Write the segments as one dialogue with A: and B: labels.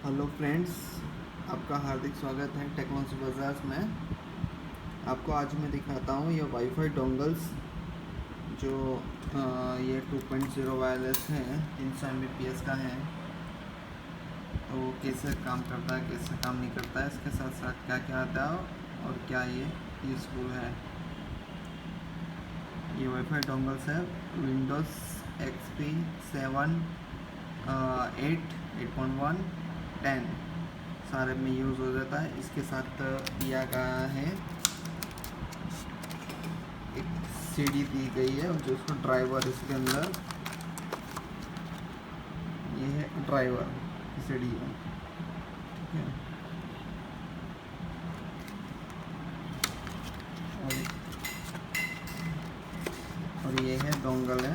A: Hello friends, आपका हार्दिक स्वागत है टेक्नोलॉजी बाज़ार में। आपको आज मैं दिखाता हूँ ये वाईफाई डोंगल्स जो ये 2.0 वायरलेस है, 300 Mbps का है। तो वो कैसे काम करता है, कैसे काम नहीं करता है, इसके साथ साथ क्या क्या आता है और क्या ये यूज़फुल है। ये वाईफाई डोंगल्स है विंडोज़ XP 7, 8, 8.1, 10 सारे में यूज़ हो जाता है। इसके साथ दिया गया है एक सीडी दी गई है जो उसको ड्राइवर, इसके अंदर ये है ड्राइवर सीडी है, ठीक है। और ये है डोंगल है,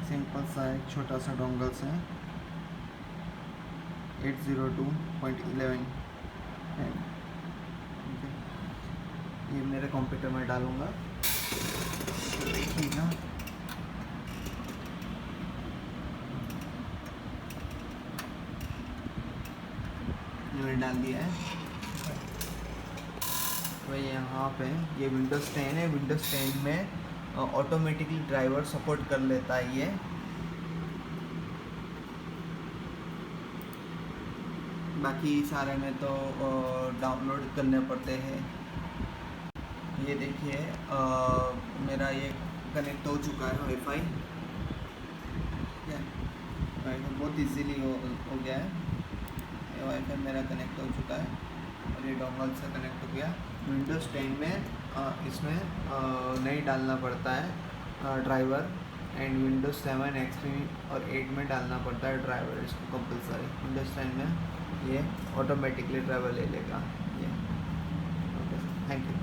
A: सिंपल सा एक छोटा सा डोंगल्स है 802.11 है। ये मेरे कंप्यूटर में डालूंगा तो देखिएगा। मैंने डाल दिया है। तो यहाँ पे ये विंडोज़ 10 है। विंडोज़ 10 में ऑटोमेटिकली ड्राइवर सपोर्ट कर लेता है ये। बाकी सारे में तो डाउनलोड करने पड़ते हैं। ये देखिए मेरा ये कनेक्ट हो चुका है वाईफाई, ठीक है। वाईफाई बहुत इजीली हो गया है। ये वाईफाई मेरा कनेक्ट हो चुका है और ये डोंगल से कनेक्ट हो गया। विंडोज़ 10 में इसमें नहीं डालना पड़ता है ड्राइवर, एंड विंडोज़ 7, XP और 8 में डालना पड़ता है ड्राइवर, इसको कंपलसरी। विंडोज़ 10 में ये ऑटोमेटिकली ड्राइवर ले लेगा ये। Okay, thank you.